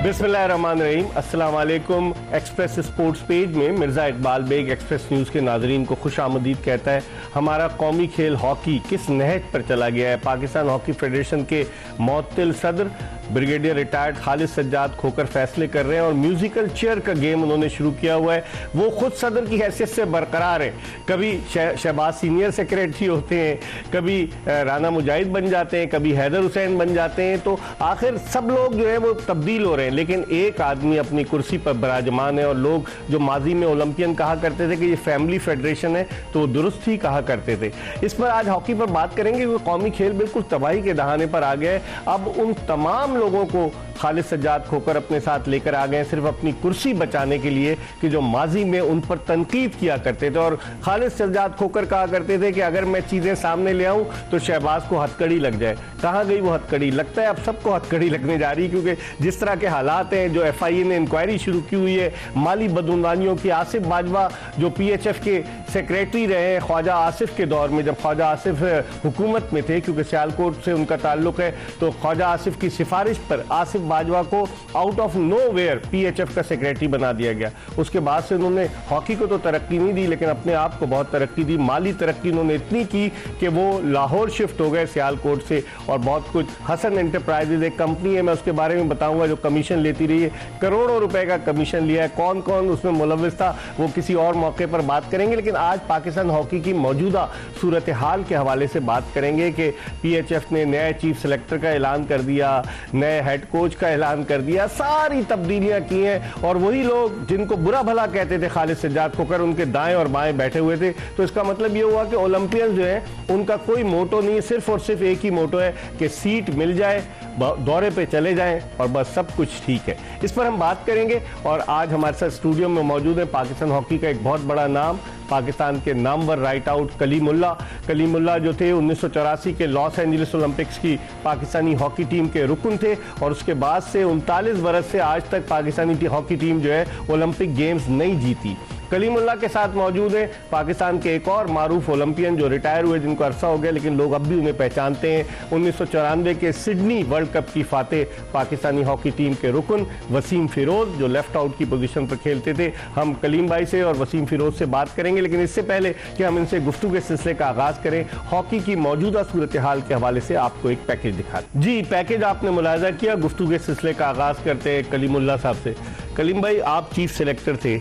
बिस्मिल्लाहिर्रहमानिर्रहीम, अस्सलाम वालेकुम। एक्सप्रेस स्पोर्ट्स पेज में मिर्ज़ा इकबाल बेग एक्सप्रेस न्यूज़ के नाज़रीन को खुश आमदीद कहता है। हमारा कौमी खेल हॉकी किस नहज पर चला गया है। पाकिस्तान हॉकी फेडरेशन के मुअत्तिल सदर ब्रिगेडियर रिटायर्ड खालिद सज्जाद खोकर फैसले कर रहे हैं और म्यूजिकल चेयर का गेम उन्होंने शुरू किया हुआ है। वो खुद सदर की हैसियत से बरकरार है। कभी शहबाज सीनियर सेक्रेटरी होते हैं, कभी राना मुजाहिद बन जाते हैं, कभी हैदर हुसैन बन जाते हैं। तो आखिर सब लोग जो है वो तब्दील हो रहे हैं, लेकिन एक आदमी अपनी कुर्सी पर विराजमान है। और लोग जो माजी में ओलंपियन कहा करते थे कि ये फैमिली फेडरेशन है, तो दुरुस्त ही कहा करते थे। इस पर आज हॉकी पर बात करेंगे क्योंकि कौमी खेल बिल्कुल तबाही के दहाने पर आ गया है। अब उन तमाम लोगों को खालिद सज्जाद खोकर अपने साथ लेकर आ गए सिर्फ अपनी कुर्सी बचाने के लिए कि जो माजी में उन पर तनकीद किया करते थे। और खालिद सज्जाद खोकर कहा करते थे कि अगर मैं चीज़ें सामने ले आऊं तो शहबाज को हथकड़ी लग जाए। कहाँ गई वो हथकड़ी? लगता है अब सबको हथकड़ी लगने जा रही है, क्योंकि जिस तरह के हालात हैं, जो FIA ने इंक्वायरी शुरू की हुई है माली बदउनवानियों की। आसिफ बाजवा जो PHF के सेक्रेटरी रहे हैं ख्वाजा आसिफ के दौर में, जब ख्वाजा आसिफ हुकूमत में थे, क्योंकि सियालकोट से उनका ताल्लुक है, तो ख्वाजा आसिफ की सिफारिश पर आसिफ बाजवा को आउट ऑफ नोवेयर PHF का सेक्रेटरी बना दिया गया। उसके बाद से उन्होंने हॉकी को तो तरक्की नहीं दी, लेकिन अपने आप को बहुत तरक्की दी। माली तरक्की उन्होंने इतनी की कि वो लाहौर शिफ्ट हो गए सियालकोट से, और बहुत कुछ। हसन एंटरप्राइजेज एक कंपनी है, मैं उसके बारे में बताऊंगा, जो कमीशन लेती रही है, करोड़ों रुपए का कमीशन लिया है। कौन कौन उसमें मुलव्विस था वो किसी और मौके पर बात करेंगे, लेकिन आज पाकिस्तान हॉकी की मौजूदा सूरत हाल के हवाले से बात करेंगे कि PHF ने नए चीफ सेलेक्टर का ऐलान कर दिया, नए हेड कोच का ऐलान कर दिया, सारी तब्दीलियां की हैं। और वही लोग जिनको बुरा भला कहते थे खालिद सज्जाद खोकर, उनके दाएं और बाएं बैठे हुए थे। तो इसका मतलब ये हुआ कि ओलंपियंस जो है उनका कोई मोटो नहीं है, सिर्फ और सिर्फ एक ही मोटो है कि सीट मिल जाए, दौरे पे चले जाएं और बस सब कुछ ठीक है। इस पर हम बात करेंगे। और आज हमारे साथ स्टूडियो में मौजूद है पाकिस्तान हॉकी का एक बहुत बड़ा नाम, पाकिस्तान के नामवर राइट आउट कलीमुल्लाह जो थे 1984 के लॉस एंजलिस ओलंपिक्स की पाकिस्तानी हॉकी टीम के रुकन थे, और उसके बाद से 39 बरस से आज तक पाकिस्तानी हॉकी टीम जो है ओलंपिक गेम्स नहीं जीती। कलीमुल्लाह के साथ मौजूद है पाकिस्तान के एक और मारूफ ओलंपियन जो रिटायर हुए, जिनको अरसा हो गया लेकिन लोग अब भी उन्हें पहचानते हैं। 1994 के सिडनी वर्ल्ड कप की फातेह पाकिस्तानी हॉकी टीम के रुकन वसीम फिरोज, जो लेफ्ट आउट की पोजीशन पर खेलते थे। हम कलीम भाई से और वसीम फिरोज से बात करेंगे, लेकिन इससे पहले कि हम इनसे गुफ्तगू के सिलसिले का आगाज करें, हॉकी की मौजूदा सूरत हाल के हवाले से आपको एक पैकेज दिखा जी। पैकेज आपने मुलाहिजा किया। गुफ्तगू के सिलसिले का आगाज करते हैं कलीमुल्लाह साहब से। कलीम भाई, आप चीफ सेलेक्टर थे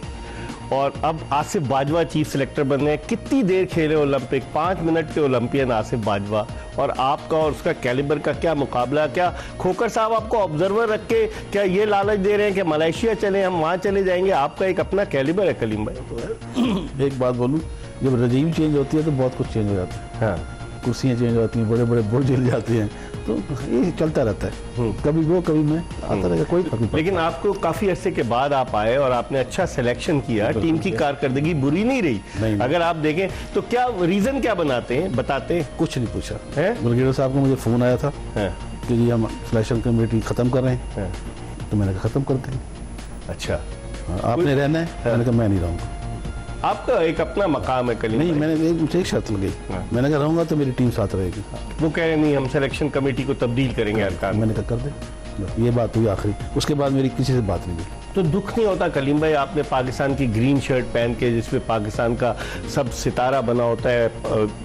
और अब आसिफ बाजवा चीफ सेलेक्टर बन गए। कितनी देर खेले ओलंपिक? 5 मिनट के ओलंपियन आसिफ बाजवा, और आपका और उसका कैलिबर का क्या मुकाबला? क्या खोकर साहब आपको ऑब्जर्वर रख के क्या ये लालच दे रहे हैं कि मलेशिया चले, हम वहाँ चले जाएंगे? आपका एक अपना कैलिबर है कलीम भाई। एक बात बोलूँ, जब रजीम चेंज होती है तो बहुत कुछ चेंज हो जाता है। हाँ, कुर्सियाँ चेंज होती हैं, बड़े बड़े बुर्ज हिल जाते हैं, तो ये चलता रहता है। कभी वो कभी मैं आता रहेगा, कोई फर्क नहीं पड़ता। लेकिन आपको काफी अरसे के बाद आप आए और आपने अच्छा सिलेक्शन किया, टीम की कारकर्दगी बुरी नहीं रही। नहीं। अगर आप देखें तो क्या रीजन क्या बनाते हैं, बताते हैं? कुछ नहीं पूछा है। ब्रिगेडियर साहब को मुझे फ़ोन आया था कि जी हम सिलेक्शन कमेटी ख़त्म कर रहे हैं, तो मैंने कहा ख़त्म करते हैं। अच्छा, आपने रहना है? मैंने कहा मैं नहीं रहूँगा। आपका एक अपना मकाम है कलीम नहीं, भाई। मैंने एक शर्त लगाई, मैंने कहा रहूँगा तो मेरी टीम साथ रहेगी। वो कह रहे नहीं, हम सिलेक्शन कमेटी को तब्दील करेंगे अरकान। मैंने कहा कर दे, ये बात हुई आखिरी। उसके बाद मेरी किसी से बात नहीं हुई। तो दुख नहीं होता कलीम भाई, आपने पाकिस्तान की ग्रीन शर्ट पहन के, जिसमें पाकिस्तान का सब सितारा बना होता है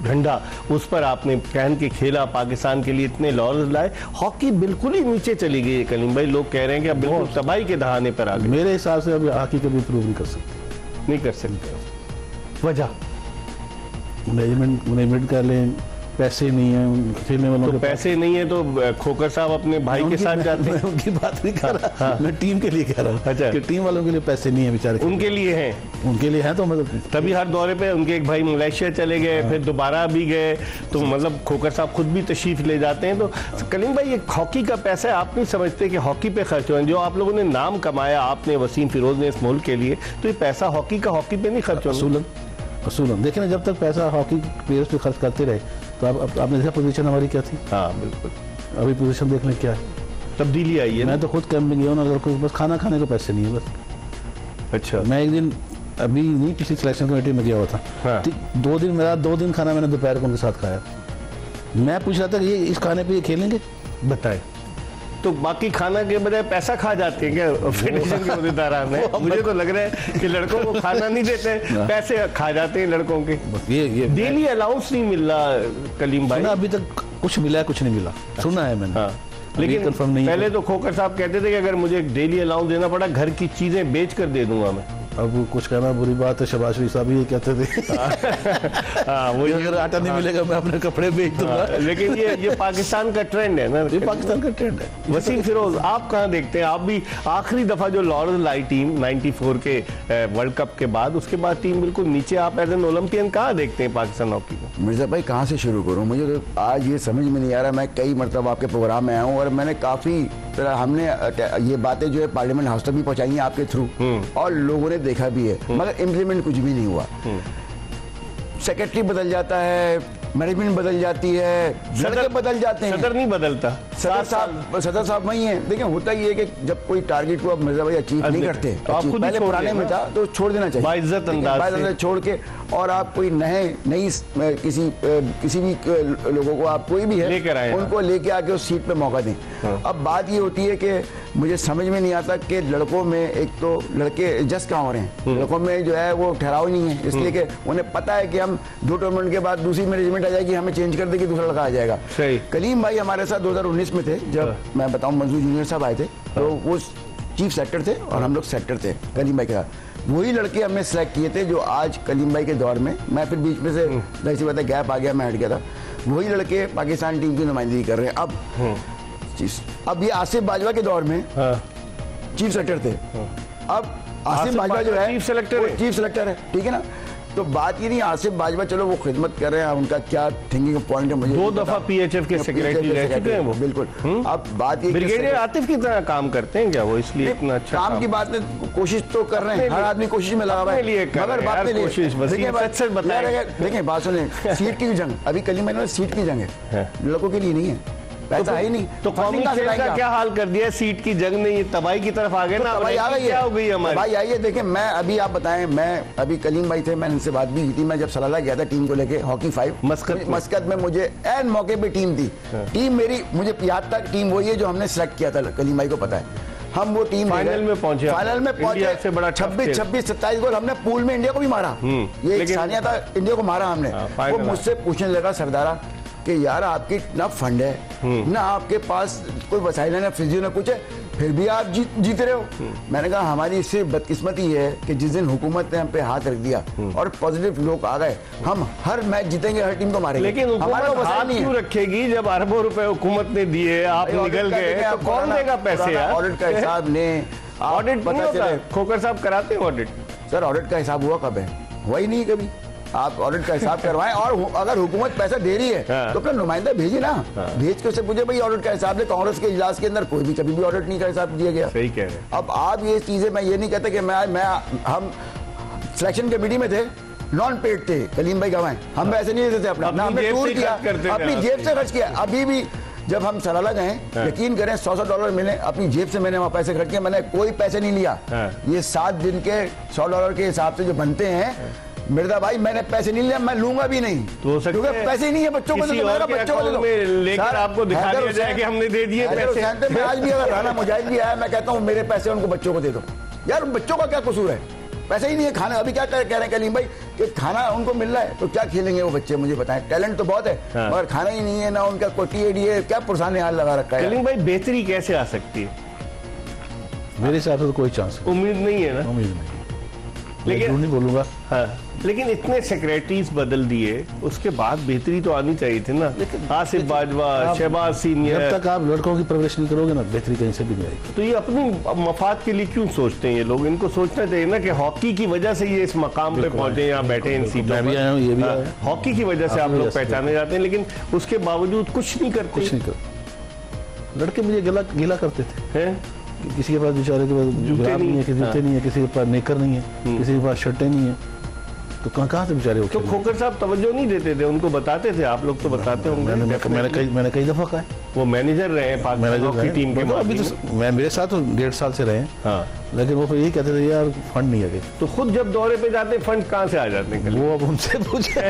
झंडा, उस पर आपने पहन के खेला, पाकिस्तान के लिए इतने लॉर्स लाए, हॉकी बिल्कुल ही नीचे चली गई है कलीम भाई। लोग कह रहे हैं कि अब बिल्कुल तबाही के दहाने पर आ गए। मेरे हिसाब से अब हॉकी कभी इम्प्रूव नहीं कर सकते। नहीं कर सकते। वजह मैनेजमेंट कर लें, पैसे नहीं है खेलने वालों तो के पैसे नहीं है तो खोकर साहब अपने भाई के साथ जाते हैं। उनकी बात नहीं कर रहा, मैं टीम के लिए कह रहा हूँ। अच्छा, कि टीम वालों के लिए पैसे नहीं है बेचारे। उनके लिए हैं, उनके लिए है तो मतलब तभी हर दौरे पे उनके एक भाई मलेशिया चले गए, फिर दोबारा भी गए, तो मतलब खोकर साहब खुद भी तशरीफ ले जाते हैं। तो कलीम भाई, ये हॉकी का पैसा है, आप नहीं समझते कि हॉकी पे खर्च हो? जो आप लोगों ने नाम कमाया, आपने वसीम फिरोज ने इस मुल्क के लिए, तो ये पैसा हॉकी का हॉकी पे नहीं खर्च होना? असूलन देखिए ना, जब तक पैसा हॉकी प्लेयर्स पे खर्च करते रहे तो आपने देखा पोजीशन हमारी क्या थी। हाँ बिल्कुल, अभी पोजीशन देख लें क्या है, तब्दीली आई है। मैं तो खुद कैंप में गया हूँ, अगर कोई बस खाना खाने को पैसे नहीं है बस। अच्छा, मैं एक दिन अभी नहीं, पिछली सिलेक्शन कमेटी में गया हुआ था। हाँ। 2 दिन खाना मैंने दोपहर को उनके साथ खाया। मैं पूछ रहा था कि ये इस खाने पे ये खेलेंगे? बताए तो बाकी खाना के बजाय पैसा खा जाते हैं क्या फेडरेशन के अहदेदारान ने? मुझे तो लग रहा है कि लड़कों को खाना नहीं देते, पैसे खा जाते हैं लड़कों के। ये डेली अलाउंस नहीं मिल रहा कलीम भाई? अभी तक कुछ मिला है, कुछ नहीं मिला, सुना है मैंने। हाँ, लेकिन कंफर्म नहीं। पहले तो खोकर साहब कहते थे कि अगर मुझे डेली अलाउंस देना पड़ा घर की चीजें बेच कर दे दूंगा मैं। अब कुछ कहना बुरी बात है, शहबाज शरीफ साहब ये कहते थे हाँ, वो अगर आटा नहीं मिलेगा मैं अपने कपड़े बेच दूंगा। लेकिन ये पाकिस्तान का ट्रेंड है ना, ये पाकिस्तान का ट्रेंड है। वसीम फिरोज, आप कहाँ देखते हैं? आप भी आखिरी दफा जो लॉर्ड्स लाई टीम 94 के वर्ल्ड कप के बाद, उसके बाद टीम बिल्कुल नीचे, आप एज एन ओलंपियन कहाँ देखते हैं पाकिस्तान हॉकी को? मिर्जा भाई कहाँ से शुरू करूँ, मुझे तो आज ये समझ में नहीं आ रहा। मैं कई मरतबा आपके प्रोग्राम में आया हूँ और मैंने काफ़ी हमने ये बातें जो है पार्लियामेंट हाउस तक भी पहुँचाई हैं आपके थ्रू, और लोगों ने देखा भी है, मगर इम्प्लीमेंट कुछ भी नहीं हुआ। सेक्रेटरी बदल जाता है, मैनेजमेंट बदल जाती है, लड़के बदल जाते हैं, सदर नहीं बदलता। सदर साहब वही है। देखिए होता ही है कि जब कोई टारगेट को आप मिर्जा भाई अचीव नहीं करते, तो आप खुद पहले पुराने में था तो छोड़ देना चाहिए बाइज्जत अंदाज से छोड़ के, और आप कोई नई किसी भी लोगों को आप कोई भी है लेकर आए, उनको लेके आके उस सीट पे मौका दें। अब बात ये होती है कि मुझे समझ में नहीं आता कि लड़कों में, एक तो लड़के जस्ट कहाँ हो रहे हैं, लड़कों में जो है वो ठहराव नहीं है, इसलिए कि उन्हें पता है कि हम 2 टूर्नामेंट के बाद दूसरी मैनेजमेंट आ जाएगी, हमें चेंज कर देगी, दूसरा लड़का आ जाएगा। कलीम भाई हमारे साथ 2019 में थे, जब मैं बताऊं मंजूर जूनियर साहब आए थे, तो वो चीफ सेक्टर थे और हम लोग सेक्टर थे कलीम भाई के साथ। वही लड़के हमने सेलेक्ट किए थे जो आज कलीम भाई के दौर में, मैं फिर बीच में से जाहिर सी बात है गैप आ गया, मैं हट गया था, वही लड़के पाकिस्तान टीम की नुमाइंदगी कर रहे हैं। अब ये आसिफ बाजवा के दौर में चीफ सेलेक्टर थे, अब आसिफ बाजवा जो है चीफ सेलेक्टर है, ठीक है ना। तो बात ये नहीं, आसिफ बाजवा चलो वो खिदमत कर रहे हैं, उनका क्या थिंकिंग पॉइंट है मुझे 2 दफा पीएचएफ के सेक्रेटरी रह चुके हैं वो। बिल्कुल। अब बात ये ब्रिगेडियर आतिफ की तरह काम करते हैं क्या वो, इसलिए इतना अच्छा काम की बात में कोशिश तो कर रहे हैं, हर आदमी कोशिश में लगा हुआ है, मगर बात में कोशिश देखिए बात सुने, सीट की जंग अभी कलीम भाई, सीट की जंग है, लड़कों के लिए नहीं है, पैसा है ही नहीं। तो कौमी खेल का क्या हाल कर दिया, सीट की जंग ने, ये तबाही की तरफ आ गए ना, तबाही आ गई, क्या हो गई हमारी? भाई आइए देखें, मैं अभी आप बताएं, मैं अभी कलीम भाई थे, मैंने इनसे बात भी की थी, मैं जब सलाला गया था टीम को लेके हॉकी 5 मस्कत में, मुझे एन मौके पे टीम थी, टीम मेरी मुझे याद तक टीम वही है जो हमने सेलेक्ट किया था, कलीम भाई को पता है, हम वो टीम फाइनल में पहुंचे, 26, 27 गोल हमने पूल में इंडिया को भी मारा, ये एक सानिया था, इंडिया को मारा हमने। वो मुझसे पूछने लगा सरदारा कि यार आपकी ना फंड है ना आपके पास कोई वसाइल है ना फिजियो ना कुछ है, फिर भी आप जीत रहे हो। मैंने कहा हमारी इससे बदकिस्मती है कि जिस दिन हुकूमत ने हम पे हाथ रख दिया और पॉजिटिव लोग आ गए, हम हर मैच जीतेंगे, हर टीम को मारेंगे। लेकिन हुकूमत हाथ क्यों रखेगी जब अरबों रुपए हुकूमत ने दिए, आप निकल गए, तो कौन देगा पैसे? ऑडिट का हिसाब ने, ऑडिट नहीं होता, खोकर साहब कराते हैं ऑडिट। सर ऑडिट का हिसाब हुआ कब है? वही नहीं कभी। आप ऑडिट का हिसाब करवाएं, और अगर हुकूमत पैसा दे रही है तो अपना नुमाइंदा भेजिए ना, भेज के उससे पूछे भाई ऑडिट का हिसाब दे। कांग्रेस के इजलास के अंदर कोई भी कभी भी ऑडिट नहीं का हिसाब दिया गया। सही कह रहे हैं। अब आप ये चीजें, मैं ये नहीं कहता कि हम सिलेक्शन कमेटी में थे, नॉन पेड थे, कलीम भाई गवाएं, हम पैसे नहीं देते थे अपना, हमने टूर किया, अपनी जेब से खर्च किया। अभी भी जब हम सलाला गए, यकीन करें $100 मिले, अपनी जेब से मैंने वहां पैसे खर्च किए, मैंने कोई पैसे नहीं लिया। ये 7 दिन के $100 के हिसाब से जो बनते हैं मिर्जा भाई, मैंने पैसे नहीं लिया, मैं लूंगा भी नहीं, क्योंकि पैसे ही नहीं है। बच्चों को बच्चों को लेकर आपको दिखा दिया जाए कि हमने दे दिए पैसे। मैं आज भी अगर राना मुजाहिद भी आया, मैं कहता हूँ मेरे पैसे उनको बच्चों को दे दो। यार बच्चों का क्या कसूर है? पैसे ही नहीं है खाना। अभी क्या कह रहे हैं कलीम भाई कि खाना उनको मिल रहा है तो क्या खेलेंगे वो बच्चे? मुझे बताएं, टैलेंट तो बहुत है मगर खाना ही नहीं है, ना उनका कोई टीएडी है, क्या पुरसाने हाल लगा रखा है। कलीम भाई बेहतरी कैसे आ सकती है? मेरे हिसाब से तो कोई चांस उम्मीद नहीं है ना, उम्मीद नहीं, लेकिन नहीं बोलूंगा। हाँ, लेकिन इतने सेक्रेटरीज बदल दिए, उसके बाद बेहतरी तो आनी चाहिए थी ना। आसिफ बाजवा, शहबाज सीनियर, जब तक आप लड़कों की परवरिश नहीं करोगे ना, बेहतरी कहीं से भी नहीं आएगी। तो ये अपनी मफाद के लिए क्यों सोचते हैं ये लोग? इनको सोचना चाहिए ना कि हॉकी की वजह से ये इस मकाम पे पहुंचे, यहाँ बैठे इन सीटों पर। आया हूँ, ये भी आया। हॉकी की वजह से आप लोग पहचाने जाते हैं, लेकिन उसके बावजूद कुछ नहीं करते। कुछ नहीं करते। लड़के मुझे गिला करते थे, किसी के पास बेचारे के पास जूते नहीं है, जूते नहीं है, किसी के पास नेकर नहीं है, किसी के पास शर्टें नहीं है, तो कहाँ से बेचारे? तो खोकर साहब तवज्जो नहीं देते थे, उनको बताते थे, आप लोग तो बताते होंगे। मैंने कई दफा कहा है। वो मैनेजर रहे हैं पाकिस्तान की टीम के, अभी तो मैं मेरे साथ 1.5 साल से रहे हैं। लेकिन वो फिर यही कहते थे यार फंड नहीं है। तो खुद जब दौरे पे जाते हैं फंड कहाँ से आ जाते हैं? वो अब उनसे पूछे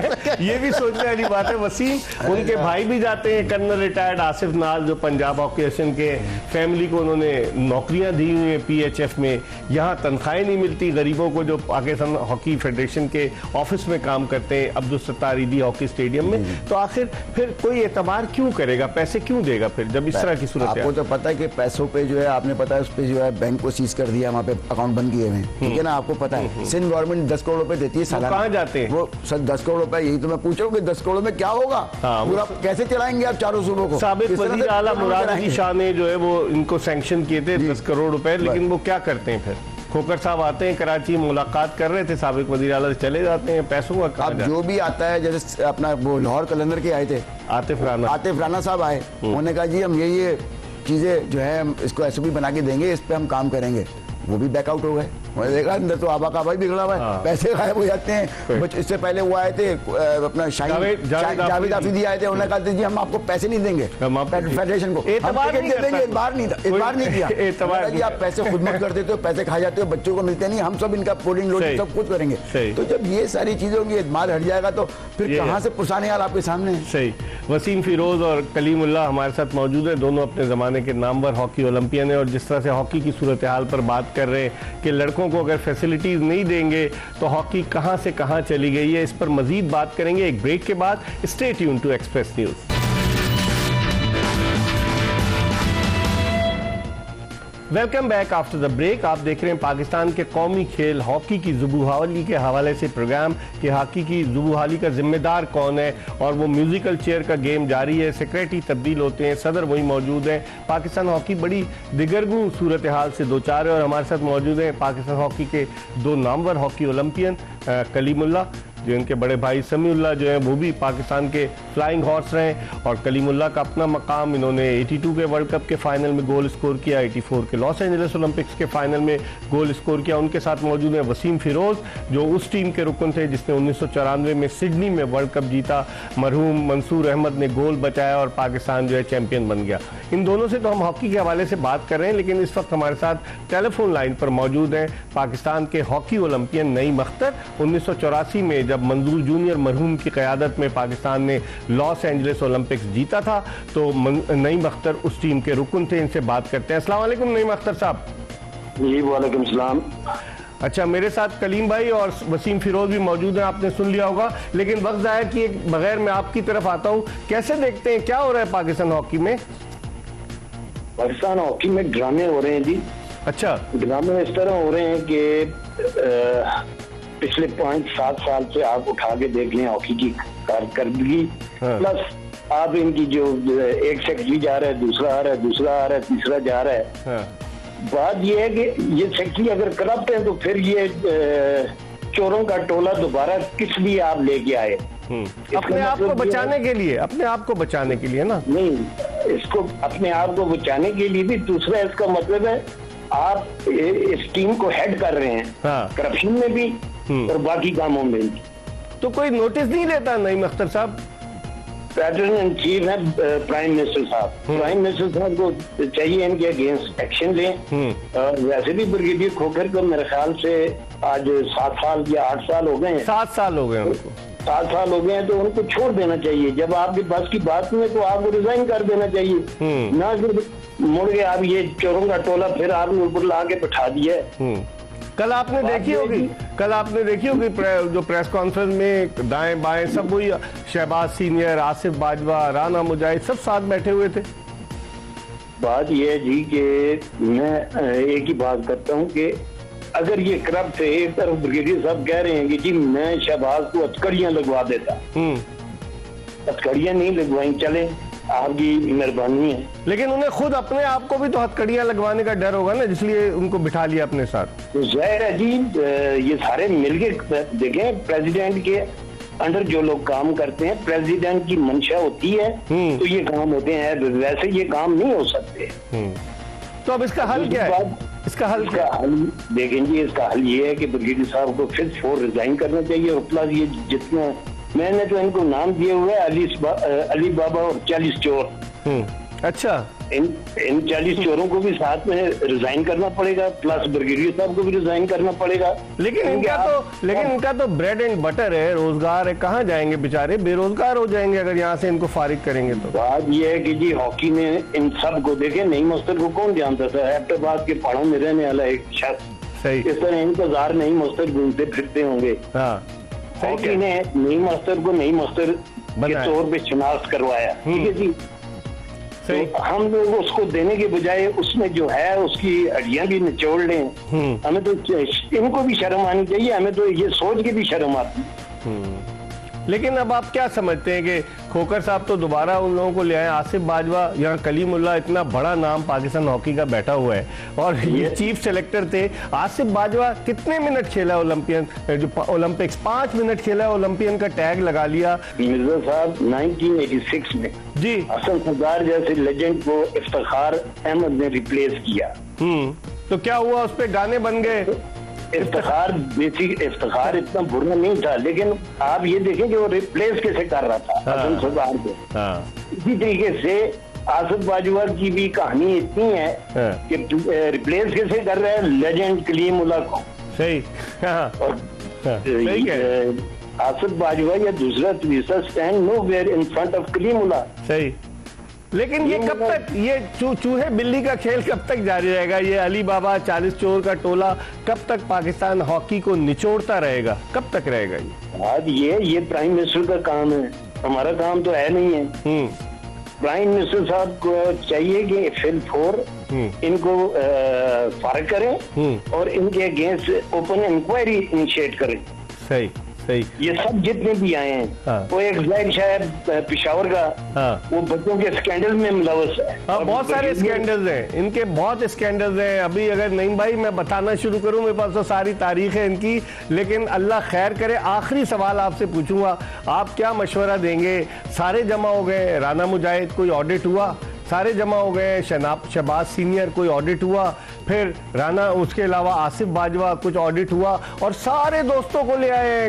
ये भी सोचने वाली बात है वसीम। उनके भाई भी जाते हैं, कर्नल रिटायर्ड आसिफ नाल जो पंजाब हॉकी एसोसिएशन के, फैमिली को उन्होंने नौकरियां दी हुई हैं PHF में, यहाँ तनख्वाहें नहीं मिलती गरीबों को जो पाकिस्तान हॉकी फेडरेशन के ऑफिस में काम करते हैं अब्दुल सत्तार ईदी हॉकी स्टेडियम में। तो आखिर फिर कोई एतबार क्यों करेगा, पैसे क्यों देगा फिर जब इस तरह की सूरत है? आपको तो पता है कि पैसों पे जो है, आपने पता है उस पे जो है बैंक को सीज कर दिया, वहाँ पे अकाउंट बंद किए हुए हैं, ठीक है ना, आपको पता है। सिंध गवर्नमेंट 10 करोड़ रुपए देती है सालाना। कहाँ जाते हैं वो सर 10 करोड़ रुपए? यही तो मैं पूछ रहा हूँ कि 10 करोड़ में क्या होगा? पूरा कैसे चलाएंगे आप चारों सूबों को? साबिक वज़ीर आला मुराद अली शाह ने जो है वो इनको सैंक्शन किए थे 10 करोड़ रुपए, लेकिन वो क्या करते हैं फिर? खोकर साहब आते हैं कराची, मुलाकात कर रहे थे साबिक वज़ीर आला से, चले जाते हैं, पैसों का अब जो भी आता है, जैसे अपना वो लाहौर कलंदर के आए थे आतिफ राना साहब आए, उन्होंने कहा जी हम ये चीजें जो है हम इसको SOP बना के देंगे, इस पे हम काम करेंगे। वो भी बैकआउट हो गए। मैंने देखा अंदर तो आबा का भाई बिगड़ा हुआ है, पैसे गायब हो जाते हैं। इससे पहले वो आए थे अपना जावेद आफरीदी आए थे, उन्होंने कहा जी हम आपको पैसे नहीं देंगे फेडरेशन को, एतबार नहीं देंगे, एतबार नहीं किया जी, आप पैसे खुद मत कर देते हो, पैसे खा जाते हो, बच्चों को मिलते नहीं, हम सब इनका पोलिंग लोड सब कुछ करेंगे। तो जब ये सारी चीजों की एतबार हट जाएगा तो फिर कहाँ से पुरसाने हाल आपके सामने। सही। वसीम फिरोज और कलीमुल्लाह हमारे साथ मौजूद है, दोनों अपने ज़माने के नामवर हॉकी ओलंपियन है, और जिस तरह से हॉकी की सूरत हाल पर बात कर रहे हैं कि लड़कों को अगर फैसिलिटीज़ नहीं देंगे तो हॉकी कहां से कहां चली गई है, इस पर मजीद बात करेंगे एक ब्रेक के बाद। Stay tune to Express News. Welcome back after the break. आप देख रहे हैं पाकिस्तान के कौमी खेल हॉकी की ज़ुबूहाली के हवाले से प्रोग्राम कि हॉकी की ज़ुबूहाली का जिम्मेदार कौन है, और वो म्यूजिकल चेयर का गेम जारी है, सेक्रेटरी तब्दील होते हैं, सदर वही मौजूद हैं। पाकिस्तान हॉकी बड़ी दिगरगू सूरत हाल से दो चार है, और हमारे साथ मौजूद हैं पाकिस्तान हॉकी के दो नामवर हॉकी ओलंपियन, कलीमुल्लाह जो इनके बड़े भाई समीउल्लाह जो हैं वो भी पाकिस्तान के फ्लाइंग हॉर्स रहे, और कलीमुल्लाह का अपना मकाम, इन्होंने 82 के वर्ल्ड कप के फाइनल में गोल स्कोर किया, 84 के लॉस एंजलिस ओलंपिक्स के फाइनल में गोल स्कोर किया। उनके साथ मौजूद हैं वसीम फिरोज जो उस टीम के रुकन थे जिसने 1994 में सिडनी में वर्ल्ड कप जीता, मरहूम मंसूर अहमद ने गोल बचाया और पाकिस्तान जो है चैंपियन बन गया। इन दोनों से तो हम हॉकी के हवाले से बात कर रहे हैं, लेकिन इस वक्त हमारे साथ टेलीफोन लाइन पर मौजूद हैं पाकिस्तान के हॉकी ओलंपियन नईम अख्तर। 1984 में जब मंजूर जूनियर मरहूम की क़यादत में पाकिस्तान ने लॉस एंजलिस ओलंपिक्स जीता था, तो नईम अख्तर उस टीम के रुकन थे। इनसे बात करते हैं। अस्सलाम वालेकुम नईम अख्तर साहब। जी वालेकुम सलाम। अच्छा, मेरे साथ कलीम भाई और वसीम फिरोज भी मौजूद हैं, आपने सुन लिया होगा, लेकिन वक्त ज़ाहिर कि बगैर मैं आपकी तरफ आता हूँ, कैसे देखते हैं क्या हो रहा है पाकिस्तान हॉकी में? पाकिस्तान हॉकी में ड्रामे हो रहे हैं जी। अच्छा, ड्रामे इस तरह हो रहे हैं कि पिछले 5-7 साल से आप उठा के देख लें हॉकी की कारकर्दगी, प्लस आप इनकी जो एक सेक्रेटरी जा रहा है, दूसरा आ रहा है, दूसरा आ रहा है, तीसरा जा रहा है। बात यह है कि ये सेक्रेटरी अगर करप्ट है तो फिर ये चोरों का टोला दोबारा किस लिए आप लेके आए? अपने आप को बचाने के लिए, अपने आप को बचाने के लिए ना? नहीं, इसको अपने आप को बचाने के लिए भी। दूसरा इसका मतलब है आप इस टीम को हेड कर रहे हैं, करप्शन में भी और बाकी कामों में भी। तो कोई नोटिस नहीं लेता नईम अख्तर साहब? पैटर्न इन चीफ है प्राइम मिनिस्टर साहब। प्राइम मिनिस्टर साहब को चाहिए इनके अगेंस्ट एक्शन लें। वैसे भी ब्रिगेडियर खोखर को मेरे ख्याल से आज 7 साल या 8 साल हो गए हैं। 7 साल हो गए उनको। 7 साल हो गए हैं, तो उनको छोड़ देना चाहिए। जब आपके पास की बात नहीं है तो आपको रिजाइन कर देना चाहिए, ना सिर्फ मुड़ के आप ये चोरों का टोला फिर आपने ऊपर ला के बैठा दिया है। कल आपने देखी होगी जो प्रेस कॉन्फ्रेंस में दाएं बाएं सब वही शहबाज सीनियर, आसिफ बाजवा, राना मुजाहिद सब साथ बैठे हुए थे। बात यह है जी कि मैं एक ही बात करता हूँ कि अगर ये करप्ट है, एक तरफ ब्रिगेडियर साहब कह रहे हैं कि जी मैं शहबाज को हथकड़ियां लगवा देता, हथकड़ियां नहीं लगवाई, चले आपकी मेहरबानी है, लेकिन उन्हें खुद अपने आप को भी तो हथकड़ियां लगवाने का डर होगा ना, इसलिए उनको बिठा लिया अपने साथ। तो जाहिर है जी ये सारे मिलके देखें, प्रेसिडेंट के अंडर जो लोग काम करते हैं, प्रेसिडेंट की मंशा होती है तो ये काम होते हैं, वैसे ये काम नहीं हो सकते। तो अब इसका हल क्या है? इसका हल देखें जी, इसका हल ये है कि ब्रिगेडियर साहब को फिर 4 रिजाइन करना चाहिए, और प्लस ये जितना मैंने तो इनको नाम दिए हुए अली बाबा और 40 चोर। अच्छा, इन 40 चोरों को भी साथ में रिजाइन करना पड़ेगा, प्लस ब्रिगेडियर साहब को भी रिजाइन करना पड़ेगा। लेकिन इनका तो ब्रेड एंड बटर है, रोजगार है, कहाँ जाएंगे बेचारे, बेरोजगार हो जाएंगे अगर यहाँ से इनको फारिग करेंगे तो। बात यह है कि जी हॉकी ने इन सब को देखे, नईम अख्तर को कौन जानता था, हैदराबाद के पहाड़ों में रहने वाला एक शख्स, सही इस तरह इंतजार नईम अख्तर घूमते फिरते होंगे। हाँ, हॉकी ने नईम अख्तर को नईम अख्तर के तौर पे शिनाख्त करवाया, ठीक है जी। तो हम लोग उसको देने के बजाय उसमें जो है उसकी हड्डियां भी निचोड़ लें, हमें तो इनको भी शर्म आनी चाहिए, हमें तो ये सोच के भी शर्म आती है। लेकिन अब आप क्या समझते हैं कि खोकर साहब तो दोबारा उन लोगों को ले आए, आसिफ बाजवा या कलीमुल्लाह, इतना बड़ा नाम पाकिस्तान हॉकी का बैठा हुआ है और ये चीफ सेलेक्टर थे। आसिफ बाजवा कितने मिनट खेला ओलंपियन, जो ओलंपिक्स 5 मिनट खेला, ओलंपियन का टैग लगा लिया। मिर्जा साहब 1986 में जी हसन सरदार जैसे लेजेंड को इफ्तिखार अहमद ने रिप्लेस किया। तो क्या हुआ, उस पे गाने बन गए। इफ्तिखार बेसिक इफ्तिखार इतना बुरा नहीं था, लेकिन आप ये देखें कि वो रिप्लेस कैसे कर रहा था हसन सरदार को। इसी तरीके से आसिफ बाजवा की भी कहानी इतनी है कि रिप्लेस कैसे कर रहा है लेजेंड कलीमुल्लाह को। सही। और आसिफ बाजवा या दूसरा तीसरा stand nowhere in front of Kaleemullah. सही। लेकिन ये कब तक, ये चूहे बिल्ली का खेल कब तक जारी रहेगा, ये अली बाबा 40 चोर का टोला कब तक पाकिस्तान हॉकी को निचोड़ता रहेगा, कब तक रहेगा ये? आज ये प्राइम मिनिस्टर का काम है, हमारा काम तो है नहीं है। प्राइम मिनिस्टर साहब को चाहिए कि फिल 4 इनको फारिग करें और इनके अगेंस्ट ओपन इंक्वायरी इनिशिएट करें। सही सही। ये सब जितने भी आए हैं, वो एक जैद शायद पेशावर का, वो बच्चों के स्कैंडल में मुलव्वस है। बहुत सारे स्कैंडल्स हैं इनके, बहुत स्कैंडल्स हैं। अभी अगर नईम भाई मैं बताना शुरू करूं, मेरे पास तो सारी तारीख है इनकी, लेकिन अल्लाह खैर करे। आखिरी सवाल आपसे पूछूंगा, आप क्या मशवरा देंगे? सारे जमा हो गए, राना मुजाहिद कोई ऑडिट हुआ, सारे जमा हो गए, शहबाज सीनियर कोई ऑडिट हुआ, फिर राना, उसके अलावा आसिफ बाजवा कुछ ऑडिट हुआ, और सारे दोस्तों को ले आए,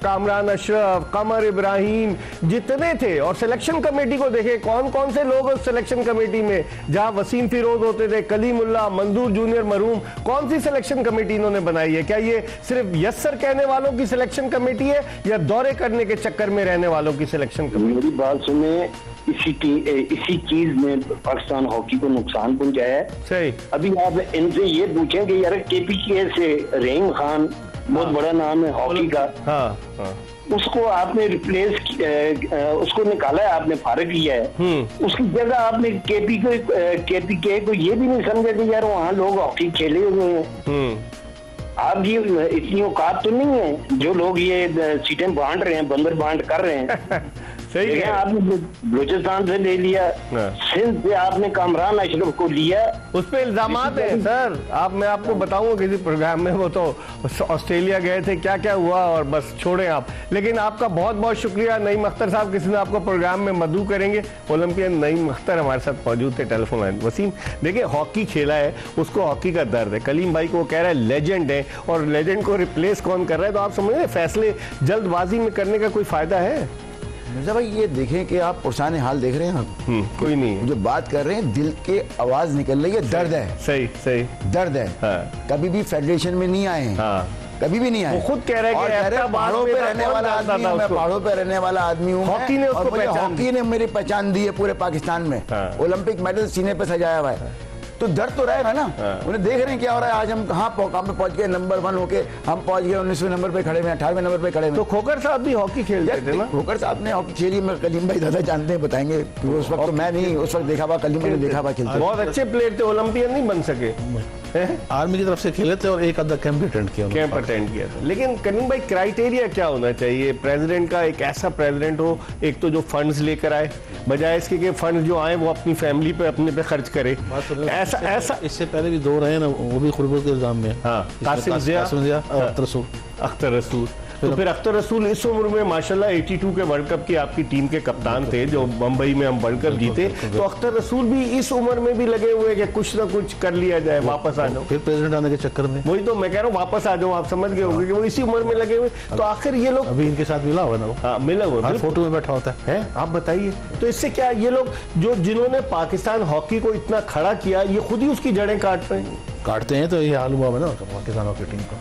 कामरान अशरफ, कमर इब्राहिम, जितने थे, और सिलेक्शन कमेटी को देखे कौन कौन से लोग उस सिलेक्शन कमेटी में, जहां वसीम फिरोज होते थे, कलीमुल्लाह, मंजूर जूनियर मरूम, कौन सी सिलेक्शन कमेटी इन्होंने बनाई है? क्या ये सिर्फ यस्सर कहने वालों की सिलेक्शन कमेटी है या दौरे करने के चक्कर में रहने वालों की सिलेक्शन कमेटी? मेरी बात सुने, इसी चीज ने पाकिस्तान हॉकी को नुकसान पहुंचाया है। सही। अभी आप इनसे ये पूछें कि यार केपीके से रहीम खान बहुत बड़ा नाम है हॉकी का, उसको आपने रिप्लेस, उसको निकाला है, आपने फारिग किया है, उसकी जगह आपने केपीके को ये भी नहीं समझा कि यार वहाँ लोग हॉकी खेले हुए हैं। आपकी इतनी औकात तो नहीं है जो लोग ये सीटें बांट रहे हैं, बंदर बांट कर रहे हैं। सही है। आपने बलूचिस्तान से ले लिया, सिंध से आपने कामरान अशरफ को लिया, उस पे इल्जामात है सर। मैं आपको बताऊंगा किसी प्रोग्राम में, वो तो ऑस्ट्रेलिया गए थे, क्या क्या हुआ, और बस छोड़ें आप। लेकिन आपका बहुत बहुत शुक्रिया नईम अख्तर साहब, किसी ने आपको प्रोग्राम में मदऊ करेंगे। ओलंपियन नईम अख्तर हमारे साथ मौजूद थे टेलीफोन लाइन। वसीम, देखिए हॉकी खेला है, उसको हॉकी का दर्द है। कलीम भाई को कह रहा है लेजेंड है, और लेजेंड को रिप्लेस कौन कर रहा है? तो आप समझ रहे हैं फैसले जल्दबाजी में करने का कोई फायदा है? मिर्जा भाई ये देखें कि आप पुरसाने हाल देख रहे हैं आप, कोई नहीं है। जो बात कर रहे हैं दिल के आवाज निकल रही है, दर्द है। सही सही, दर्द है। कभी भी फेडरेशन में नहीं आए हैं, कभी भी नहीं आए। वो खुद कह रहे हैं कि पहाड़ों पे रहने वाला आदमी हूं, मैं पहाड़ों पे रहने वाला आदमी हूं। हॉकी ने उसको पहचान दी। हॉकी ने मेरी पहचान दी है पूरे पाकिस्तान में। ओलंपिक मेडल सीने पे सजाया हुआ है, तो दर्द तो रहेगा ना। उन्हें देख रहे हैं क्या हो रहा है। आज हम कहाँ पे पहुंच गए, नंबर 1 होके हम पहुंच गए 19वें नंबर पे खड़े हुए, 18वें नंबर पे खड़े हुए। तो खोकर साहब भी हॉकी खेलते थे ना? खोकर साहब ने हॉकी खेली, मैं कलीम भाई दादा जानते हैं, बताएंगे। उस वक्त तो मैं नहीं, उस वक्त देखा हुआ, कलीम भाई ने देखा हुआ खेलते। बहुत अच्छे प्लेयर थे, ओलंपियन नहीं बन सके, आर्मी की तरफ से खेले थे और एक आधा कैंप अटेंड किया था। लेकिन करीम भाई, क्राइटेरिया क्या होना चाहिए प्रेसिडेंट का? एक ऐसा प्रेसिडेंट हो, एक तो जो फंड्स लेकर आए, बजाय इसके कि फंड्स जो आए वो अपनी फैमिली पे, अपने पे खर्च करे। ऐसा इससे पहले भी 2 रहे ना, वो भी खुरबुत के इल्जाम में। कासिम जिया, अख्तर रसूल। अख्तर रसूल। तो फिर अख्तर रसूल इस उम्र में माशाल्लाह 82 के वर्ल्ड कप की आपकी टीम के कप्तान थे, जो मुंबई में हम वर्ल्ड कप जीते, तो अख्तर रसूल भी इस उम्र में भी लगे हुए कि कुछ ना कुछ कर लिया जाए, वापस आ जाओ। फिर प्रेसिडेंट आने के चक्कर में, वही तो मैं कह रहा हूँ, वापस आ जाओ। आप समझ गए होंगे कि वो इसी उम्र में लगे हुए, तो आखिर ये लोग अभी इनके साथ मिला हुआ ना, वो हाँ मिला हुआ फोटो में बैठा होता है। आप बताइए, तो इससे क्या ये लोग जो जिन्होंने पाकिस्तान हॉकी को इतना खड़ा किया, ये खुद ही उसकी जड़ें काट रहे हैं, काटते हैं, तो ये हाल हुआ है ना पाकिस्तान हॉकी टीम का।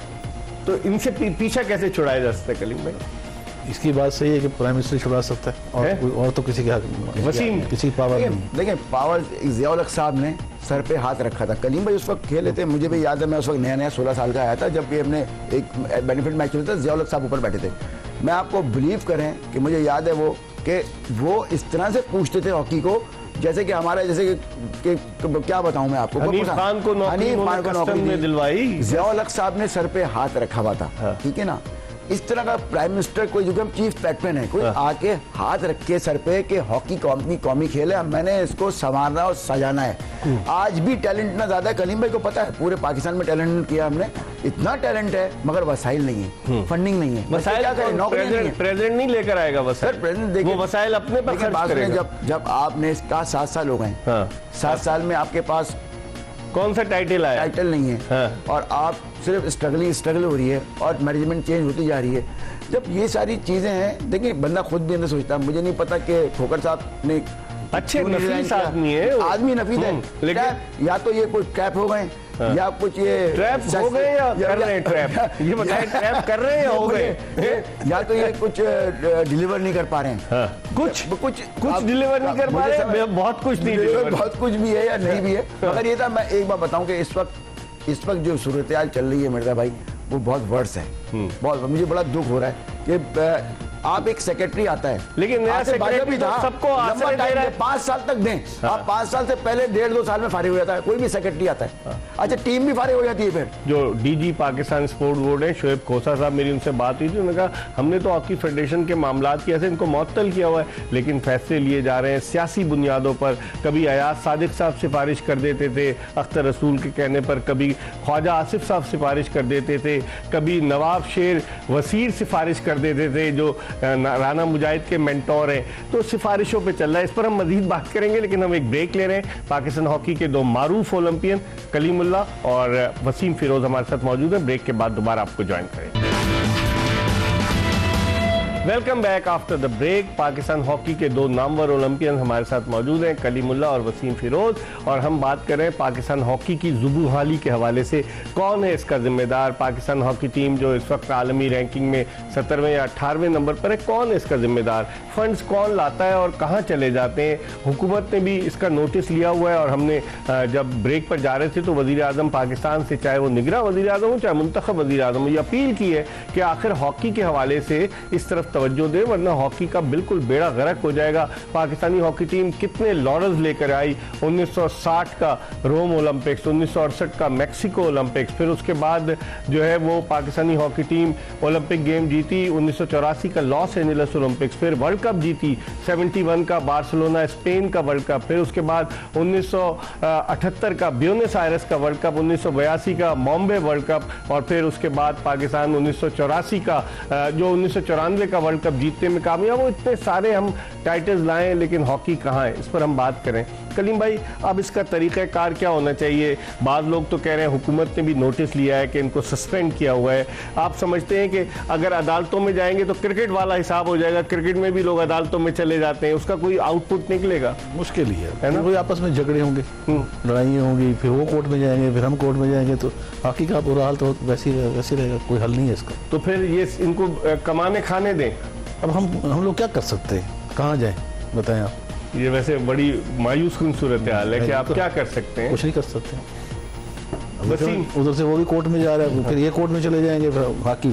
तो इनसे पीछा कैसे छुड़ाया जा सकता है कलीम भाई? इसकी बात सही है कि प्राइम मिनिस्टर छुड़ा सकता है, और तो किसी के हाथ वसीम किसी की पावर नहीं। देखिए पावर ज़ियाउल हक साहब ने सर पे हाथ रखा था। कलीम भाई उस वक्त खेले थे, मुझे भी याद है, मैं उस वक्त नया 16 साल का आया था जब ये हमने एक बेनिफिट मैच खेला था, ज़ियाउल हक साहब ऊपर बैठे थे। मैं आपको बिलीव करें कि मुझे याद है वो इस तरह से पूछते थे हॉकी को, जैसे कि हमारा जैसे कि क्या बताऊं मैं आपको, हनीफ खान को नौकरी दिलवाई, ज़ियाउल हक साहब ने सर पे हाथ रखा हुआ था, ठीक है ना। इस तरह का प्राइम मिनिस्टर कोई, जो कि हम चीफ पैटर्न है, कोई आके हाथ रख के सर पे कि हॉकी कौमी खेल है, मैंने इसको संवारना और सजाना है। आज भी टैलेंट इतना ज्यादा है, कलीम भाई को पता है, पूरे पाकिस्तान में टैलेंट किया हमने, इतना टैलेंट है, मगर वसाइल नहीं है, फंडिंग नहीं है। वसाइल क्या करें, नौकरी प्रेसिडेंट नहीं लेकर आएगा वसाइल। सर प्रेसिडेंट देखिए, वो वसाइल अपने पर खर्च करेगा। जब आपने इसका 7 साल हो गए, 7 साल में आपके पास कौन सा टाइटल आया? टाइटल नहीं है, और आप सिर्फ स्ट्रगल हो रही है और मैनेजमेंट चेंज होती जा रही है। जब ये सारी चीजें हैं, देखिए बंदा खुद भी अंदर सोचता है, मुझे नहीं पता कि खोकर साहब ने अच्छे नफीस आदमी है, आदमी नफीस है, लेकिन या तो ये कोई ट्रैप हो गए, या कुछ ये ट्रैप हो गए या कर रहे हैं ट्रैप, ये बताएं ट्रैप कर रहे हैं या हो गए, या तो ये कुछ डिलीवर नहीं कर पा रहे हैं, कुछ डिलीवर नहीं कर पा रहे हैं, बहुत कुछ नहीं डिलीवर, बहुत कुछ भी है या नहीं भी है। मगर ये था, मैं एक बार बताऊं कि इस वक्त जो सूरत हाल चल रही है मिर्जा भाई, वो बहुत वर्स है, बहुत। मुझे बड़ा दुख हो रहा है कि आप एक सेक्रेटरी आता है, लेकिन नया सेक्रेटरी तो सबको आश्रय दे रहा है, 5 साल तक दें। आप 5 साल से पहले 1.5-2 साल में फारिग हो जाता है कोई भी सेक्रेटरी आता है। अच्छा, टीम भी फारिग हो जाती है। फिर जो डीजी पाकिस्तान स्पोर्ट बोर्ड है शोएब खोसा साहब, मेरी उनसे बात हुई थी, उन्होंने कहा हमने तो हॉकी फेडरेशन के मामलात की ऐसे इनको मुअत्तल किया हुआ है, लेकिन फैसले लिए जा रहे हैं सियासी बुनियादों पर। कभी अयाज सादिक साहब सिफारिश कर देते थे अख्तर रसूल के कहने पर, कभी ख्वाजा आसिफ साहब सिफारिश कर देते थे, कभी नवाब शेर वसीर सिफारिश कर देते थे, जो राना मुजाहिद के मेंटोर हैं। तो सिफारिशों पे चल रहा है, इस पर हम मजीद बात करेंगे, लेकिन हम एक ब्रेक ले रहे हैं। पाकिस्तान हॉकी के 2 मारूफ ओलंपियन कलीमुल्लाह और वसीम फिरोज हमारे साथ मौजूद हैं। ब्रेक के बाद दोबारा आपको ज्वाइन करेंगे। Welcome back after the break. Pakistan hockey के 2 नामवर ओलंपियन हमारे साथ मौजूद हैं, कलीमुल्लाह और वसीम फिरोज, और हम बात कर रहे हैं पाकिस्तान हॉकी की जुबूहाली के हवाले से। कौन है इसका जिम्मेदार? पाकिस्तान हॉकी टीम जो इस वक्त आलमी रैंकिंग में 17वें या 18वें नंबर पर है, कौन है इसका जिम्मेदार? फंड्स कौन लाता है और कहाँ चले जाते हैं? हुकूमत ने भी इसका नोटिस लिया हुआ है, और हमने जब ब्रेक पर जा रहे थे तो वज़ीर आज़म पाकिस्तान से, चाहे वो निगरां वज़ीर आज़म हो चाहे मुंतखब वज़ीर आज़म हो, ये अपील की है कि आखिर हॉकी के हवाले से इस तरफ तवज्जो दे, वरना हॉकी का बिल्कुल बेड़ा गर्क हो जाएगा। पाकिस्तानी हॉकी टीम कितने लॉरल्स लेकर आई, 1960 का रोम ओलंपिक्स, 1968 का मैक्सिको ओलंपिक्स, फिर उसके बाद जो है वो Pakistani hockey team Olympic game जीती, 1984 का लॉस एंजलिस ओलंपिक्स, फिर वर्ल्ड कप जीती, 71 का बार्सिलोना स्पेन का वर्ल्ड कप, फिर उसके बाद 1978 का ब्यूनस आयर्स का वर्ल्ड कप, 1982 का बॉम्बे वर्ल्ड कप, और फिर उसके बाद पाकिस्तान 1984 का जो 1994 का वर्ल्ड कप जीतने में कामयाब। वो इतने सारे हम टाइटल्स लाए, लेकिन हॉकी कहाँ है, इस पर हम बात करें। कलीम भाई, अब इसका तरीक़ाकार क्या होना चाहिए? बाद लोग तो कह रहे हैं हुकूमत ने भी नोटिस लिया है कि इनको सस्पेंड किया हुआ है। आप समझते हैं कि अगर अदालतों में जाएंगे तो क्रिकेट वाला हिसाब हो जाएगा? क्रिकेट में भी लोग अदालतों में चले जाते हैं, उसका कोई आउटपुट निकलेगा? मुश्किल ही है ना, कोई आपस में झगड़े होंगे, लड़ाइयाँ होंगी, फिर वो कोर्ट में जाएंगे, फिर हम कोर्ट में जाएंगे, तो हॉकी का बुरा हाल तो वैसे रहेगा, कोई हल नहीं है इसका। तो फिर ये इनको कमाने खाने दें। अब हम लोग क्या कर सकते हैं, कहाँ जाएं, बताएं आप। ये वैसे बड़ी मायूस कुन सूरत हाल है कि आप क्या कर सकते हैं? कुछ नहीं कर सकते। वसीम, उधर से वो भी कोर्ट में जा रहा है, फिर ये कोर्ट में चले जाएंगे, फिर हॉकी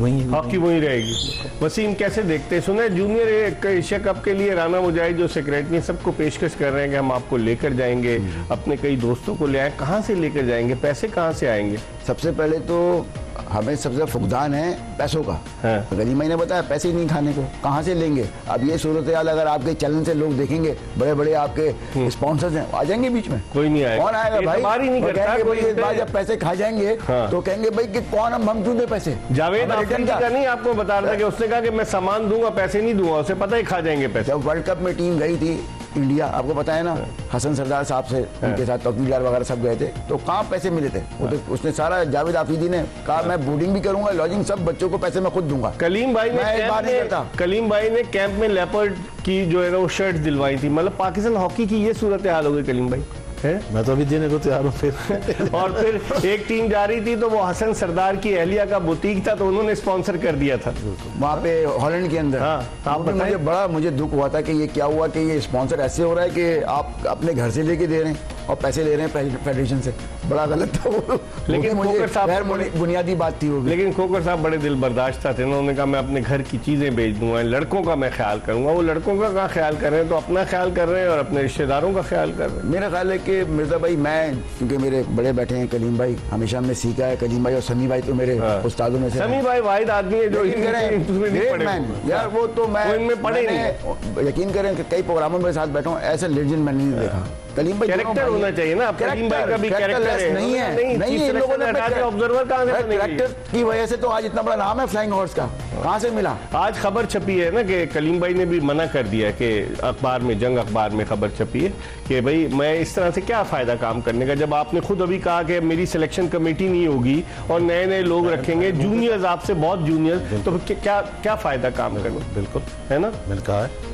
वहीं रहेगी। वसीम, कैसे देखते हैं? सुना जूनियर एशिया कप के लिए राना मुजाहिद जो सेक्रेटरी सबको पेशकश कर रहे हैं कि हम आपको लेकर जाएंगे, अपने कई दोस्तों को ले आए। कहाँ से लेकर जाएंगे? पैसे कहाँ से आएंगे? सबसे पहले तो हमें सबसे फुकदान है पैसों का। हाँ। कलीम भाई ने बताया पैसे ही नहीं खाने को, कहाँ से लेंगे? अब ये सूरत हाल अगर आपके चलन से लोग देखेंगे, बड़े बड़े आपके स्पॉन्सर्स हैं, आ जाएंगे बीच में। कोई नहीं आएगा। कौन आएगा भाई? एतबार ही नहीं वो करता कहेंगे कोई भाई इस इस बार पे। जब पैसे खा जाएंगे हाँ। तो कहेंगे भाई कि कौन हम क्यों दे पैसे? जावेद हमारे अफरीदी रिटर्न का नहीं आपको बता रहा था कि उसने कहा कि मैं सामान दूंगा पैसे नहीं दूंगा, उसे पता ही खा जाएंगे पैसे। जब वर्ल्ड कप में टीम गई थी इंडिया, आपको पता है ना, हसन सरदार साहब से उनके साथ तौकीदार वगैरह सब गए थे, तो कहाँ पैसे मिले थे? वो तो उसने सारा, जावेद आफरीदी ने कहा मैं बोर्डिंग भी करूंगा, लॉजिंग, सब बच्चों को पैसे मैं खुद दूंगा। कलीम भाई मैं एक बार नहीं करता। कलीम भाई ने कैंप में लेपर्ड की जो है ना वो शर्ट दिलवाई थी। मतलब पाकिस्तान हॉकी की ये सूरत हाल हो गई कलीम भाई है। मैं तो अभी देने को तैयार हूँ फिर। और फिर एक टीम जा रही थी तो वो हसन सरदार की अहलिया का बुटीक था तो उन्होंने स्पॉन्सर कर दिया था वहाँ पे हॉलैंड के अंदर। हाँ, आप वो भी बताएं। मुझे दुख हुआ था कि ये क्या हुआ कि ये स्पॉन्सर ऐसे हो रहा है कि आप अपने घर से लेके दे रहे हैं और पैसे ले रहे हैं फेडरेशन से। बड़ा गलत था वो। लेकिन मुझे खोकर साहब गैर बड़े- बुनियादी बात थी वो भी। लेकिन खोकर साहब बड़े दिल बर्दाश्त थे। उन्होंने कहा मैं अपने घर की चीजें बेच दूंगा, लड़कों का मैं ख्याल करूंगा। वो लड़कों का कहाँ ख्याल कर रहे हैं, तो अपना ख्याल कर रहे हैं और अपने रिश्तेदारों का ख्याल कर रहे हैं। मेरा ख्याल है कि मिर्जा भाई, मैं क्योंकि मेरे बड़े बैठे हैं कलीम भाई, हमेशा हमने सीखा है। कलीम भाई और समी भाई तो मेरे उस्तादों में से समी भाई वाहिद आदमी है जो यकीन करें, इसमें नहीं great पड़े man, हुए। यार वो तो मैं वो इनमें पड़े मैंने- यकीन करें कि कई प्रोग्रामों में साथ बैठा हूँ, ऐसे लेजेंड मैंने नहीं देखा। कलीम भाई कैरेक्टर दोनों भाई होना हैं। चाहिए ना, अब कलीम भाई का भी कैरेक्टर कैरेक्टर है। नहीं है, नहीं, इन लोगों ने ऑब्जर्वर कहाँ से बनेगी? कैरेक्टर की वजह से तो आज इतना बड़ा नाम है फ्लाइंग हॉर्स का, कहाँ से मिला? आज खबर छपी है ना कि कलीम भाई ने भी मना कर दिया है कि अखबार में, जंग अखबार में खबर छपी है कि भाई मैं इस तरह से क्या फायदा काम करने का, जब आपने खुद अभी कहा कि मेरी सिलेक्शन कमेटी नहीं होगी और नए नए लोग रखेंगे, जूनियर्स आपसे बहुत जूनियर, तो क्या क्या फायदा काम करने? बिल्कुल है ना? मैंने कहा है।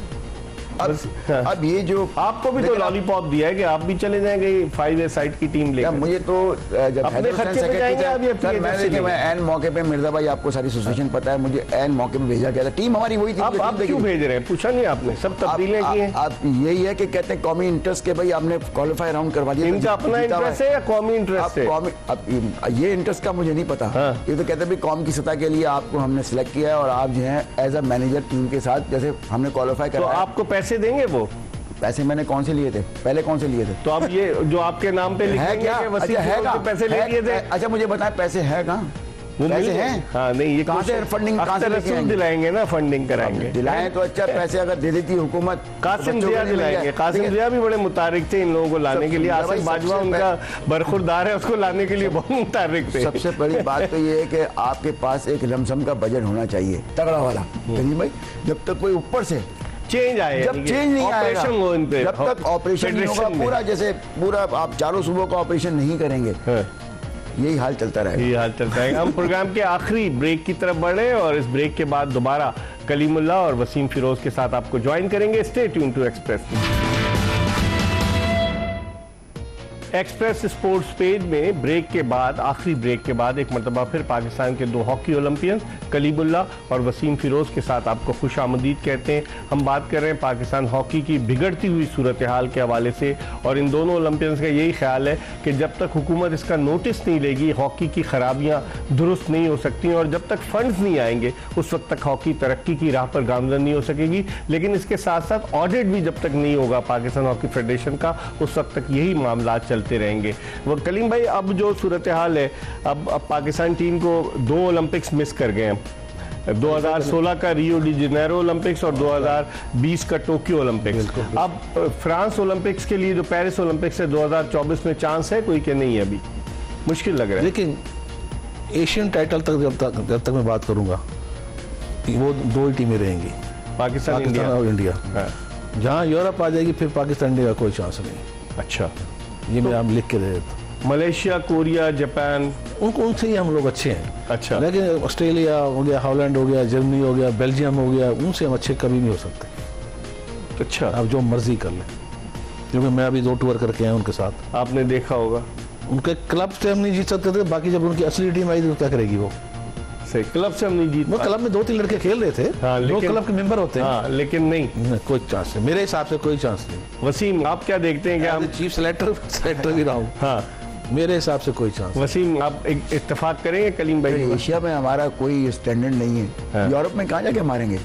अब ये जो आपको भी तो लेकिन अब- लॉलीपॉप दिया है कि आप भी चले जाएंगे 5 साइड की टीम या लेकर। मुझे तो जब अपने हैदर हुसैन खर्चे पे सेक्रेटरी जाएंगे थे, आप या सर, फिर मैं एजेंसी देखिए, मैं लेंगे? एन मौके पे, मिर्जा भाई आपको सारी सिचुएशन पता है, मुझे एन मौके पे भेजा गया था। टीम हमारी वही थी। आप क्यों भेज रहे हैं? पूछा नहीं आपने? सब तब्दीलें की हैं। आप यही है कि कहते हैं कौमी इंटरेस्ट के, भाई आपने क्वालिफाई राउंड करवा दिया, इनका अपना जीता हुआ इंटरेस्ट है या कौमी इंटरेस्ट है? अब ये इंटरेस्ट का मुझे नहीं पता। हाँ। ये तो कहते हैं भाई कौम की सतह के लिए आपको हमने सिलेक्ट किया है और आप जो है एज अ मैनेजर टीम के साथ, जैसे हमने क्वालिफाई तो करा। आपको पैसे देंगे वो? पैसे मैंने कौन से लिए थे? पहले कौन से लिए थे? तो आप ये जो आपके नाम पे है लिखेंगे क्या? कि वसीम अच्छा है फिरोज कहाँ? के पैसे ले लिए थे? अच्छा मुझे बताएं, पैसे है कहाँ? वो पैसे मिल गए? हैं? हाँ, नहीं, ये कहाँ से क्वेश्चन- फंडिंग कहाँ से अख्तर लेके रसूल आएंगे? दिलाएंगे ना, फंडिंग कराएंगे। दिलाएं तो अच्छा, पैसे अगर दे देती हुकूमत, कासिम बच्चों जिया को नहीं मिल दिलाएंगे। जाए। कासिम देखिए, जिया भी बड़े मुतारिक थे इन लोगों को लाने के लिए। सबसे- आसिफ बाजवा सबसे उनका बरखुरदार है, उसको लाने के लिए बहुत मुतारिक थे। सबसे बड़ी बात तो ये है कि आपके पास एक लमसम का बजट होना चाहिए, तगड़ा वाला। कहीं भाई जब तक कोई ऊपर से चेंज आए, जब चेंज नहीं आएगा, ऑपरेशन हो इन पे, जब तक ऑपरेशन नहीं होगा, फेडरेशन में। पूरा जैसे पूरा आप चारों सूबों का ऑपरेशन नहीं करेंगे, हाँ, यही हाल चलता रहेगा। ये हाल चलता है। हम प्रोग्राम के आखिरी ब्रेक की तरफ बढ़े और इस ब्रेक के बाद दोबारा कलीमुल्लाह और वसीम फिरोज के साथ आपको ज्वाइन करेंगे। Stay tune to express sports page में ब्रेक के बाद, आखिरी ब्रेक के बाद एक मरतबा फिर पाकिस्तान के 2 हॉकी ओलंपियन कलीमुल्लाह और वसीम फिरोज के साथ आपको खुश आमदीद कहते हैं। हम बात कर रहे हैं पाकिस्तान हॉकी की बिगड़ती हुई सूरत हाल के हवाले से और इन दोनों ओलंपियंस का यही ख्याल है कि जब तक हुकूमत इसका नोटिस नहीं लेगी, हॉकी की खराबियाँ दुरुस्त नहीं हो सकती और जब तक फंड्स नहीं आएंगे उस वक्त तक हॉकी तरक्की की राह पर गामजन नहीं हो सकेगी। लेकिन इसके साथ साथ ऑडिट भी जब तक नहीं होगा पाकिस्तान हॉकी फेडरेशन का, उस वक्त तक यही मामला चलते रहेंगे। वो कलीम भाई, अब जो सूरत हाल है, अब पाकिस्तान टीम को 2 ओलंपिक्स मिस कर गए हैं। 2016 का रियो डी जेनेरो ओलंपिक्स और 2020 का टोक्यो ओलंपिक्स। अब फ्रांस ओलंपिक्स के लिए जो पेरिस ओलंपिक्स है 2024 में चांस है कोई कि नहीं? है अभी मुश्किल लग रहा है। लेकिन एशियन टाइटल तक जब तक मैं बात करूंगा, वो 2 ही टीमें रहेंगी, पाकिस्तान पाकिस्तान और इंडिया। हाँ। जहाँ यूरोप आ जाएगी फिर पाकिस्तान इंडिया का कोई चांस नहीं। अच्छा, ये मैं आप लिख के दे देता हूँ। मलेशिया, कोरिया, जापान, उनसे ही हम लोग अच्छे हैं। अच्छा, लेकिन ऑस्ट्रेलिया हो गया, हॉलैंड हो गया, जर्मनी हो गया, बेल्जियम हो गया, उनसे हम अच्छे कभी नहीं हो सकते। अच्छा, आप जो मर्जी कर लें, क्योंकि मैं अभी 2 टूर करके आया उनके साथ। आपने देखा होगा उनके क्लब से हम नहीं जीत सकते थे, बाकी जब उनकी असली टीम आई थी तो क्या करेगी वो? सही, क्लब से हम नहीं जीत वो पाए। क्लब में 2-3 लड़के खेल रहे थे, हाँ, जो लेकिन- क्लब के मेंबर होते हैं। हाँ, लेकिन नहीं। कोई चांस नहीं, मेरे हिसाब से कोई चांस नहीं। वसीम, आप क्या देखते हैं कि हम? चीफ सेलेक्टर भी रहा हूँ, हाँ, मेरे हिसाब से कोई चांस। वसीम, आप इत्तेफाक करेंगे कलीम भाई? एशिया में हमारा कोई स्टैंडर्ड नहीं है। हाँ। यूरोप में कहाँ जाके मारेंगे?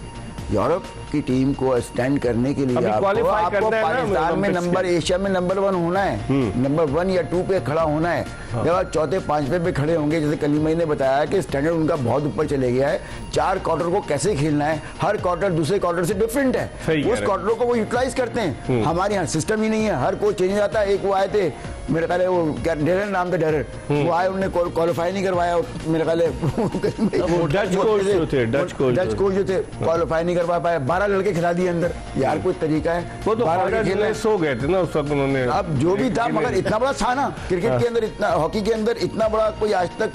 यूरोप आपकी टीम को स्टैंड करने के लिए अभी आपको qualify करना है ना पाकिस्तान में ओलंपिक्स नंबर के। एशिया में नंबर 1 होना है, नंबर 1 या 2 पे खड़ा होना है। जब आप चौथे 5वें पे खड़े होंगे, जैसे कलीम भाई ने बताया कि स्टैंडर्ड उनका बहुत ऊपर चले गया है। 4 क्वार्टर को कैसे खेलना है, हर क्वार्टर दूसरे क्वार्टर से डिफरेंट है, सही कह उस रहे हैं। क्वार्टरों को वो यूटिलाइज करते हैं। हमारे यहाँ सिस्टम ही नहीं है, हर कोच चेंज हो जाता है। एक वो आए थे मेरे ख्याल है, वो क्या डेरर नाम था, डेरर, वो आए, उन्होंने क्वालिफाई नहीं करवाया मेरे ख्याल है। वो डच कोच जो थे, डच कोच जो थे क्वालिफाई नहीं करवा पाए, 12 लड़के खिला दिए अंदर। यार कोई तरीका है? वो तो 12 लड़के खेलना है। सो गए थे ना उस वक्त उन्होंने। अब जो भी था, मगर इतना बड़ा था ना क्रिकेट के अंदर, इतना हॉकी के अंदर इतना बड़ा कोई आज तक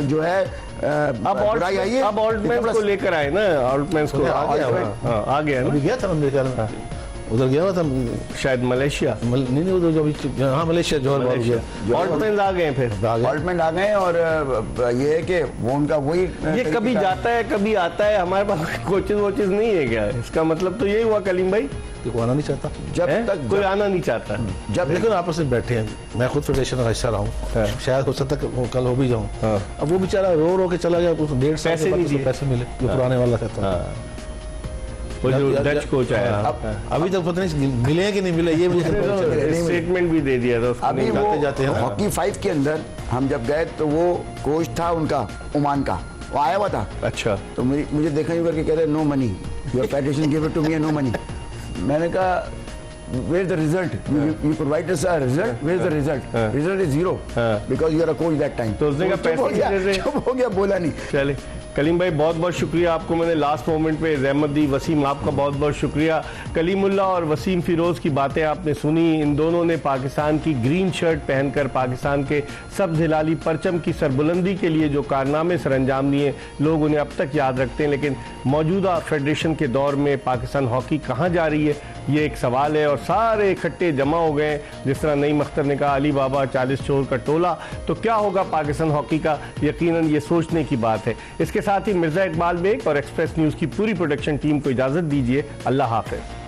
जो है अब बुराई आई है। अब ऑल्टमैन को लेकर आए ना, ऑल्टमैन को आ गया Altman। हाँ, आ गया अभी ना गया था मेरे ख्याल में, उधर गया हुआ था शायद मलेशिया। नहीं उधर जो अभी, हाँ मलेशिया, जौहर बाबू गया। ऑल्टमैन आ गए फिर। ऑल्टमैन आ गए, और ये है कि वो उनका वही ये कभी जाता है कभी आता है, हमारे पास कोचेज वोचेज नहीं है क्या? इसका मतलब तो यही हुआ कलीम भाई, कोई आना नहीं चाहता, जब है? तक कोई आना नहीं चाहता। जब लेकिन आपस में बैठे हैं। मैं खुद फेडरेशन का हिस्सा रहा हाँ। हूँ, शायद हो सकता है कल हो भी जाऊँ। हाँ। अब वो बेचारा रो रो के चला गया, उसको 1.5 साल पैसे के बाद नहीं उसको दिए। पैसे मिले जो पुराने वाला कहता है। वो जो या- डच कोच आया, अभी तक पता नहीं मिले हैं कि नहीं मिले, ये मुझे पता नहीं चला। स्टेटमेंट भी दे दिया था उसको। अभी नहीं वो जाते जाते हैं। हॉकी 5 के अंदर हम जब गए तो वो कोच था उनका ओमान का, वो आया हुआ था। अच्छा, तो मुझे देखा ही करके कह रहे no money, your federation give it to me, no money. मैंने कहा where is the result? You provide us a result. Where is the result? Result is 0 because you are a coach that time. तो उसने कहा चुप हो पैसे गया, दे दे। चुप हो गया, बोला नहीं। चले कलीम भाई, बहुत बहुत शुक्रिया आपको, मैंने लास्ट मोमेंट पे जहमत दी। वसीम, आपका बहुत बहुत शुक्रिया। कलीमुल्लाह और वसीम फिरोज की बातें आपने सुनी। इन दोनों ने पाकिस्तान की ग्रीन शर्ट पहनकर पाकिस्तान के सब्ज हिलाली परचम की सरबुलंदी के लिए जो कारनामे सरअंजाम दिए, लोग उन्हें अब तक याद रखते हैं। लेकिन मौजूदा फेडरेशन के दौर में पाकिस्तान हॉकी कहाँ जा रही है, ये एक सवाल है। और सारे इकट्ठे जमा हो गए, जिस तरह नईम अख्तर ने कहा, अली बाबा 40 चोर का टोला। तो क्या होगा पाकिस्तान हॉकी का, यकीनन ये सोचने की बात है। इसके साथ ही मिर्जा इकबाल बेग और एक्सप्रेस न्यूज़ की पूरी प्रोडक्शन टीम को इजाज़त दीजिए। अल्लाह हाफ़िज़।